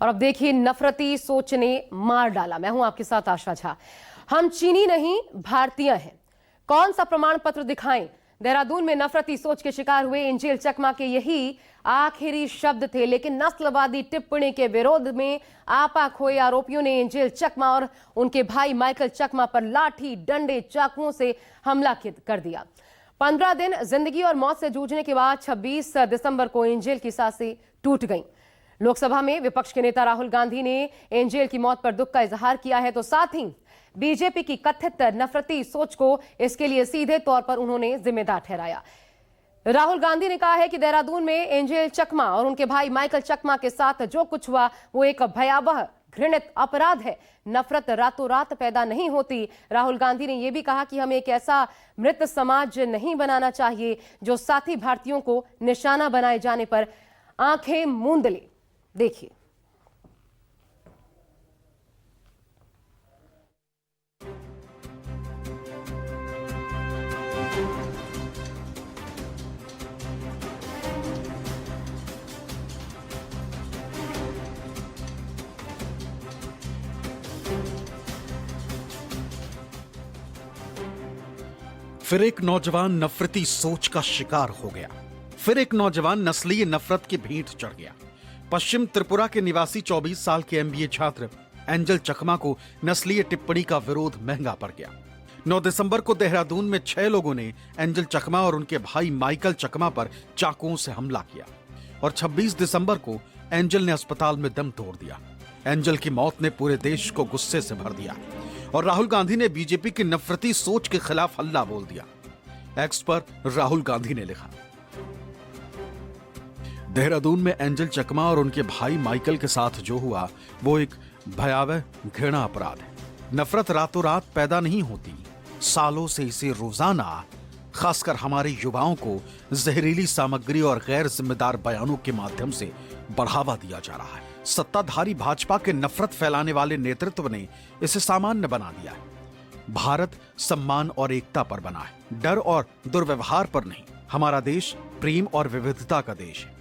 और अब देखिए, नफरती सोच ने मार डाला। मैं हूं आपके साथ आशा झा। हम चीनी नहीं भारतीय हैं। कौन सा प्रमाण पत्र दिखाएं? देहरादून में नफरती सोच के शिकार हुए एंजेल चकमा के यही आखिरी शब्द थे, लेकिन नस्लवादी टिप्पणी के विरोध में आपा खोए आरोपियों ने एंजेल चकमा और उनके भाई माइकल चकमा पर लाठी, डंडे, चाकुओं से हमला कर दिया। 15 दिन जिंदगी और मौत से जूझने के बाद 26 दिसंबर को एंजेल की सांसें टूट गईं। लोकसभा में विपक्ष के नेता राहुल गांधी ने एंजेल की मौत पर दुख का इजहार किया है, तो साथ ही बीजेपी की कथित नफरती सोच को इसके लिए सीधे तौर पर उन्होंने जिम्मेदार ठहराया। राहुल गांधी ने कहा है कि देहरादून में एंजेल चकमा और उनके भाई माइकल चकमा के साथ जो कुछ हुआ वो एक भयावह घृणित अपराध है। नफरत रातों रात पैदा नहीं होती। राहुल गांधी ने यह भी कहा कि हमें एक ऐसा मृत समाज नहीं बनाना चाहिए जो साथी भारतीयों को निशाना बनाए जाने पर आंखें मूंद ले। देखिए, फिर एक नौजवान नफरती सोच का शिकार हो गया। फिर एक नौजवान नस्लीय नफरत की भेंट चढ़ गया। पश्चिम त्रिपुरा के निवासी 24 साल के एमबीए छात्र एंजेल चकमा को नस्लीय टिप्पणी का विरोध महंगा पड़ गया। 9 दिसंबर को देहरादून में 6 लोगों ने एंजेल चकमा और उनके भाई माइकल चकमा पर चाकुओं से हमला किया और 26 दिसंबर को एंजेल ने अस्पताल में दम तोड़ दिया। एंजेल की मौत ने पूरे देश को गुस्से से भर दिया और राहुल गांधी ने बीजेपी की नफरती सोच के खिलाफ हल्ला बोल दिया। एक्स पर राहुल गांधी ने लिखा, देहरादून में एंजेल चकमा और उनके भाई माइकल के साथ जो हुआ वो एक भयावह घृणा अपराध है। नफरत रातों रात पैदा नहीं होती। सालों से इसे रोजाना, खासकर हमारे युवाओं को जहरीली सामग्री और गैर जिम्मेदार बयानों के माध्यम से बढ़ावा दिया जा रहा है। सत्ताधारी भाजपा के नफरत फैलाने वाले नेतृत्व ने इसे सामान्य बना दिया है। भारत सम्मान और एकता पर बना है, डर और दुर्व्यवहार पर नहीं। हमारा देश प्रेम और विविधता का देश है।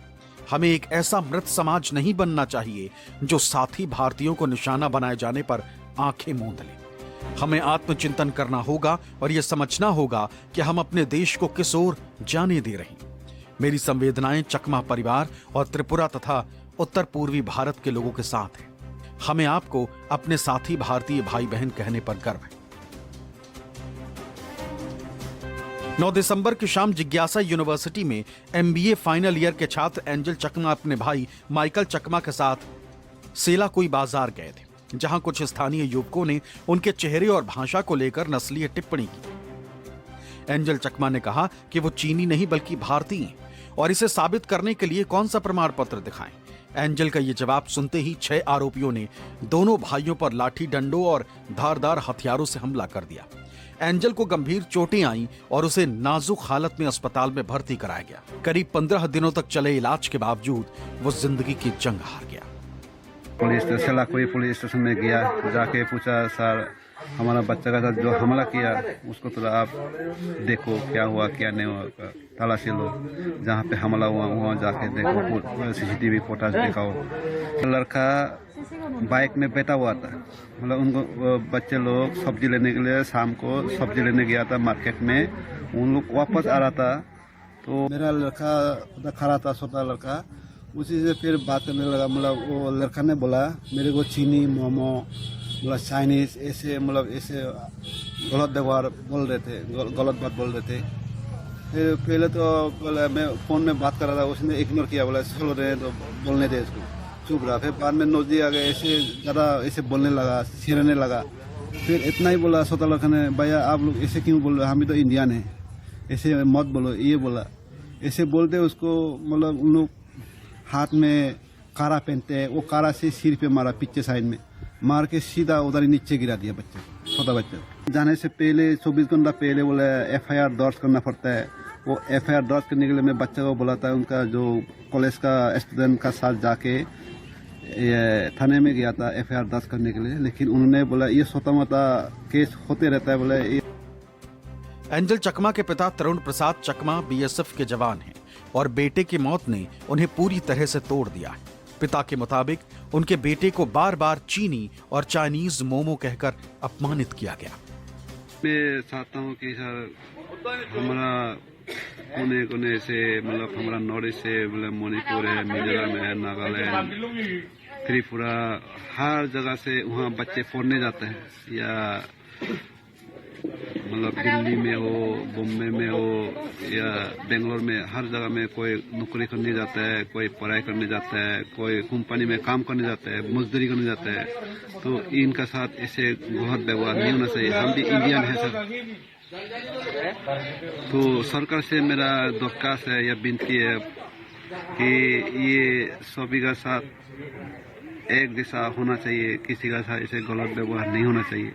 हमें एक ऐसा मृत समाज नहीं बनना चाहिए जो साथी भारतीयों को निशाना बनाए जाने पर आंखें मूंद ले। हमें आत्मचिंतन करना होगा और यह समझना होगा कि हम अपने देश को किस ओर जाने दे रहे हैं। मेरी संवेदनाएं चकमा परिवार और त्रिपुरा तथा उत्तर पूर्वी भारत के लोगों के साथ है। हमें आपको अपने साथी भारतीय भाई बहन कहने पर गर्व है। 9 दिसंबर की शाम जिज्ञासा यूनिवर्सिटी में एमबीए फाइनल ईयर के छात्र एंजेल चकमा अपने भाई माइकल चकमा के साथ सेलाकुई बाजार गए थे, जहां कुछ स्थानीय युवकों ने उनके चेहरे और भाषा को लेकर नस्लीय टिप्पणी की। एंजेल चकमा ने कहा कि वो चीनी नहीं बल्कि भारतीय हैं और इसे साबित करने के लिए कौन सा प्रमाण पत्र दिखाएं। एंजेल का ये जवाब सुनते ही 6 आरोपियों ने दोनों भाइयों पर लाठी डंडों और धारदार हथियारों से हमला कर दिया। एंजेल को गंभीर चोटें आईं और उसे नाजुक हालत में अस्पताल में भर्ती कराया गया। करीब 15 दिनों तक चले इलाज के बावजूद वो जिंदगी की जंग हार गया। पुलिस स्टेशन कोई पुलिस स्टेशन में गया, जाके पूछा, सर हमारा बच्चा का साथ जो हमला किया उसको थोड़ा आप देखो क्या हुआ क्या नहीं हुआ, तलाशी लो, जहाँ पे हमला हुआ वहाँ जाके देखो, सीसीटीवी फुटेज दिखाओ। लड़का बाइक में बैठा हुआ था, मतलब उनको बच्चे लोग सब्जी लेने के लिए शाम को सब्जी लेने गया था मार्केट में। उन लोग वापस आ रहा था तो मेरा लड़का खड़ा था, छोटा लड़का, उसी से फिर बात करने लगा। मतलब वो लड़का ने बोला मेरे को चीनी, मोमो, मतलब चाइनीज, ऐसे मतलब ऐसे गलत व्यवहार बोल रहे थे, गलत बात बोल रहे थे। फिर पहले तो बोला मैं फ़ोन में बात कर रहा था, उसने इग्नोर किया, बोला चलो रहे तो बोलने दे इसको, चुप रहा। फिर बाद में नजदीक आ गए, ऐसे ज़्यादा ऐसे बोलने लगा, छेड़ने लगा। फिर इतना ही बोला छोटा लड़का ने, भैया आप लोग ऐसे क्यों बोल रहे हो, हम भी तो इंडियन हैं, ऐसे मत बोलो, ये बोला। ऐसे बोलते उसको मतलब उन लोग हाथ में कारा पहनते हैं, वो कारा से सिर पे मारा, पीछे साइड में मार के सीधा उधर ही नीचे गिरा दिया बच्चे, छोटा बच्चा। जाने से पहले 24 घंटा पहले बोले एफआईआर दर्ज करना पड़ता है। वो एफआईआर दर्ज करने के लिए मैं बच्चा को बोला था, उनका जो कॉलेज का स्टूडेंट का साथ जाके थाने में गया था एफआईआर दर्ज करने के लिए, लेकिन उन्होंने बोला ये छोटा मोटा केस होते रहता है, बोले। एंजेल चकमा के पिता तरुण प्रसाद चकमा बीएसएफ के जवान हैं और बेटे की मौत ने उन्हें पूरी तरह से तोड़ दिया है। पिता के मुताबिक उनके बेटे को बार बार चीनी और चाइनीज मोमो कहकर अपमानित किया गया। मैं चाहता हूँ कि सर हमारा कोने कोने से मतलब हमारा नॉर्थ ईस्ट से मतलब मणिपुर है, मिजोरम है, नागालैंड, त्रिपुरा, हर जगह से वहाँ बच्चे पढ़ने जाते हैं, या मतलब दिल्ली में हो, बॉम्बे में हो या बेंगलोर में, हर जगह में कोई नौकरी करने जाता है, कोई पढ़ाई करने जाता है, कोई कंपनी में काम करने जाता है, मजदूरी करने जाता है। तो इनका साथ ऐसे बहुत व्यवहार नहीं होना चाहिए। हम भी इंडियन है सर। तो सरकार से मेरा दरख्वास्त है या विनती है कि ये सभी का साथ एक जैसा होना चाहिए, किसी का साथ ऐसे गलत व्यवहार नहीं होना चाहिए।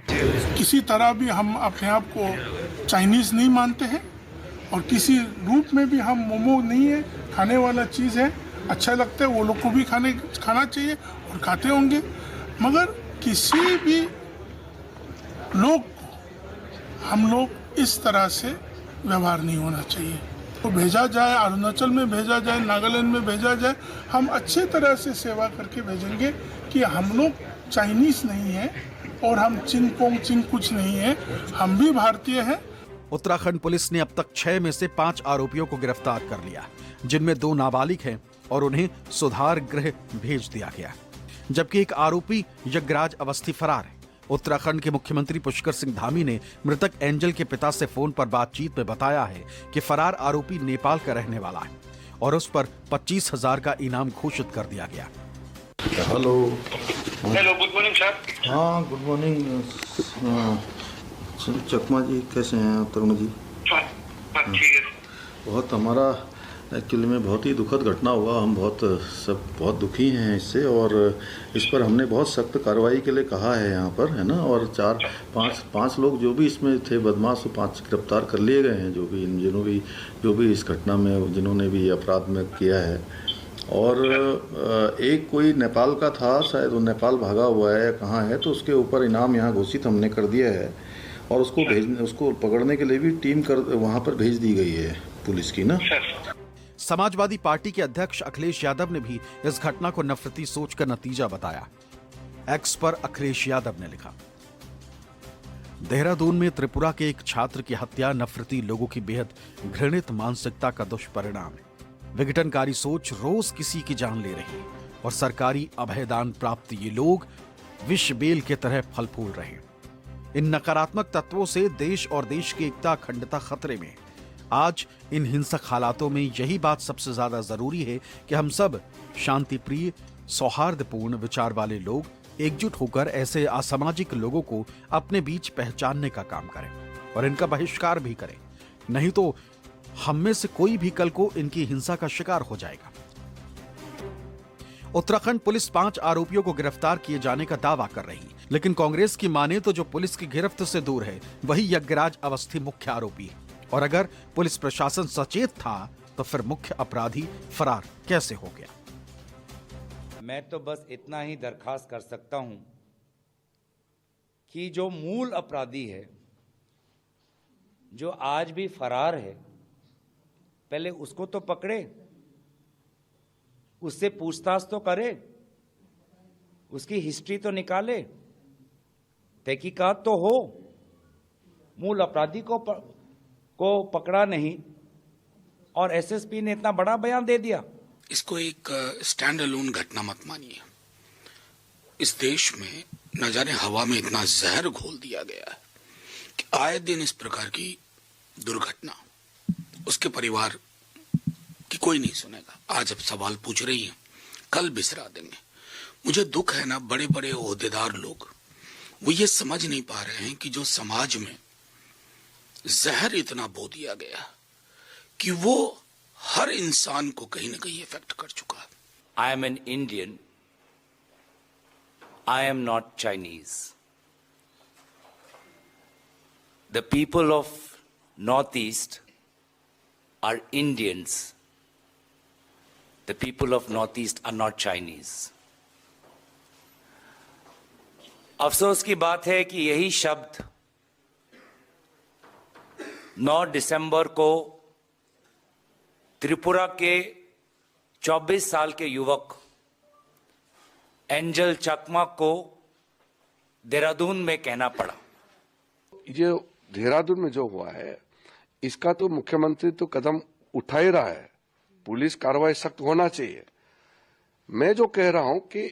किसी तरह भी हम अपने आप को चाइनीज नहीं मानते हैं और किसी रूप में भी हम मोमो नहीं है, खाने वाला चीज़ है, अच्छा लगता है, वो लोग को भी खाना चाहिए और खाते होंगे, मगर किसी भी लोग हम लोग इस तरह से व्यवहार नहीं होना चाहिए। तो भेजा जाए, अरुणाचल में भेजा जाए, नागालैंड में भेजा जाए, हम अच्छे तरह से सेवा करके भेजेंगे कि हम लोग चाइनीज नहीं है और हम चिंगपोंग चिंग कुछ नहीं है, हम भी भारतीय हैं। उत्तराखंड पुलिस ने अब तक 6 में से 5 आरोपियों को गिरफ्तार कर लिया, जिनमें 2 नाबालिग हैं और उन्हें सुधार गृह भेज दिया गया, जबकि एक आरोपी यज्ञराज अवस्थी फरार है। उत्तराखंड के मुख्यमंत्री पुष्कर सिंह धामी ने मृतक एंजल के पिता से फोन पर बातचीत में बताया है कि फरार आरोपी नेपाल का रहने वाला है और उस पर 25,000 का इनाम घोषित कर दिया गया। Hello good morning sir. हाँ गुड मॉर्निंग चकमा जी, कैसे हैं तरुण जी? ठीक है। बहुत हमारा एक्चुअली में बहुत ही दुखद घटना हुआ, हम बहुत दुखी हैं इससे, और इस पर हमने बहुत सख्त कार्रवाई के लिए कहा है यहाँ पर, है ना। और 4-5 लोग जो भी इसमें थे बदमाश, 5 गिरफ्तार कर लिए गए हैं, जो भी इस घटना में जिन्होंने भी अपराध में किया है। और एक कोई नेपाल का था, शायद वो नेपाल भागा हुआ है, कहाँ है, तो उसके ऊपर इनाम यहाँ घोषित हमने कर दिया है और उसको पकड़ने के लिए भी टीम वहाँ पर भेज दी गई है पुलिस की ना। समाजवादी पार्टी के अध्यक्ष अखिलेश यादव ने भी इस घटना को नफरती सोच का नतीजा बताया। एक्स पर अखिलेश यादव ने लिखा, देहरादून में त्रिपुरा के एक छात्र की हत्या नफरती लोगों की बेहद घृणित मानसिकता का दुष्परिणाम है। विघटनकारी सोच रोज किसी की जान ले रही है और सरकारी अभयदान प्राप्त ये लोग विष बेल के तरह फल फूल रहे हैं। इन नकारात्मक तत्वों से देश और देश की एकता अखंडता खतरे में। आज इन हिंसक हालातों में यही बात सबसे ज्यादा जरूरी है कि हम सब शांति प्रिय, सौहार्दपूर्ण विचार वाले लोग एकजुट होकर ऐसे असामाजिक लोगों को अपने बीच पहचानने का काम करें और इनका बहिष्कार भी करें, नहीं तो हम में से कोई भी कल को इनकी हिंसा का शिकार हो जाएगा। उत्तराखंड पुलिस 5 आरोपियों को गिरफ्तार किए जाने का दावा कर रही, लेकिन कांग्रेस की माने तो जो पुलिस की गिरफ्त से दूर है वही यज्ञराज अवस्थी मुख्य आरोपी है। और अगर पुलिस प्रशासन सचेत था तो फिर मुख्य अपराधी फरार कैसे हो गया? मैं तो बस इतना ही दरखास्त कर सकता हूं कि जो मूल अपराधी है, जो आज भी फरार है, पहले उसको तो पकड़े, उससे पूछताछ तो करे, उसकी हिस्ट्री तो निकाले, तहकीकात तो हो। मूल अपराधी को पकड़ा नहीं और एसएसपी ने इतना बड़ा बयान दे दिया। इसको एक स्टैंड अलोन घटना मत मानिए। इस देश में न जाने हवा में इतना जहर घोल दिया गया है कि आए दिन इस प्रकार की दुर्घटना उसके परिवार की कोई नहीं सुनेगा। आज अब सवाल पूछ रही है, कल बिसरा देंगे। मुझे दुख है ना, बड़े बड़े ओहदेदार लोग वो ये समझ नहीं पा रहे हैं कि जो समाज में जहर इतना बो दिया गया कि वो हर इंसान को कहीं ना कहीं इफेक्ट कर चुका है। I am an Indian, I am not Chinese. The people of North East are Indians, the people of North East are not Chinese. अफसोस की बात है कि यही शब्द 9 दिसंबर को त्रिपुरा के 24 साल के युवक एंजल चकमा को देहरादून में कहना पड़ा। ये देहरादून में जो हुआ है इसका तो मुख्यमंत्री तो कदम उठा ही रहा है, पुलिस कार्रवाई सख्त होना चाहिए। मैं जो कह रहा हूं कि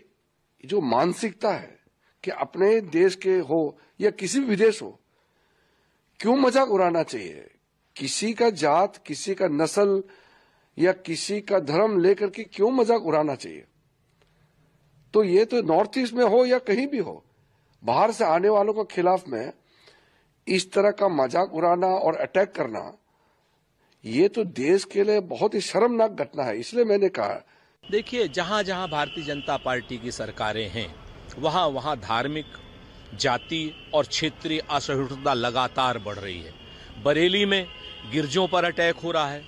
जो मानसिकता है कि अपने देश के हो या किसी भी विदेश हो, क्यों मजाक उड़ाना चाहिए? किसी का जात, किसी का नस्ल या किसी का धर्म लेकर के क्यों मजाक उड़ाना चाहिए? तो ये तो नॉर्थ ईस्ट में हो या कहीं भी हो, बाहर से आने वालों के खिलाफ में इस तरह का मजाक उड़ाना और अटैक करना, ये तो देश के लिए बहुत ही शर्मनाक घटना है। इसलिए मैंने कहा, देखिए, जहां जहां भारतीय जनता पार्टी की सरकारें हैं वहां वहां धार्मिक, जाति और क्षेत्रीय असहिष्णुता लगातार बढ़ रही है। बरेली में गिरजों पर अटैक हो रहा है,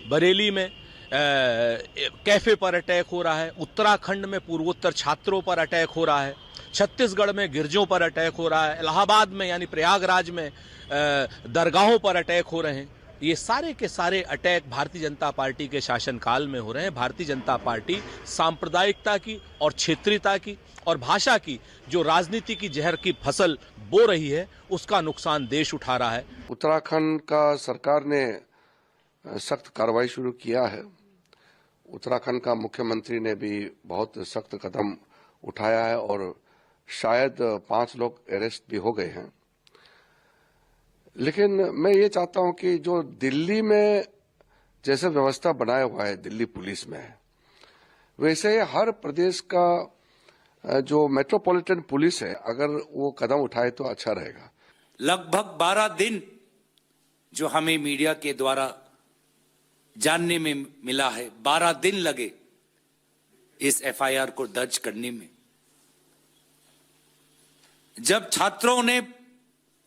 बरेली में कैफे पर अटैक हो रहा है, उत्तराखंड में पूर्वोत्तर छात्रों पर अटैक हो रहा है, छत्तीसगढ़ में गिरजों पर अटैक हो रहा है, इलाहाबाद में यानी प्रयागराज में दरगाहों पर अटैक हो रहे हैं। ये सारे के सारे अटैक भारतीय जनता पार्टी के शासनकाल में हो रहे हैं। भारतीय जनता पार्टी सांप्रदायिकता की और क्षेत्रीयता की और भाषा की जो राजनीति की जहर की फसल बो रही है, उसका नुकसान देश उठा रहा है। उत्तराखंड का सरकार ने सख्त कार्रवाई शुरू किया है। उत्तराखंड का मुख्यमंत्री ने भी बहुत सख्त कदम उठाया है और शायद 5 लोग अरेस्ट भी हो गए हैं। लेकिन मैं ये चाहता हूं कि जो दिल्ली में जैसे व्यवस्था बनाया हुआ है दिल्ली पुलिस में, वैसे हर प्रदेश का जो मेट्रोपॉलिटन पुलिस है, अगर वो कदम उठाए तो अच्छा रहेगा। लगभग 12 दिन जो हमें मीडिया के द्वारा जानने में मिला है, 12 दिन लगे इस एफआईआर को दर्ज करने में। जब छात्रों ने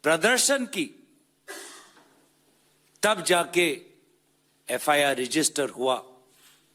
प्रदर्शन की तब जाके एफआईआर रजिस्टर हुआ।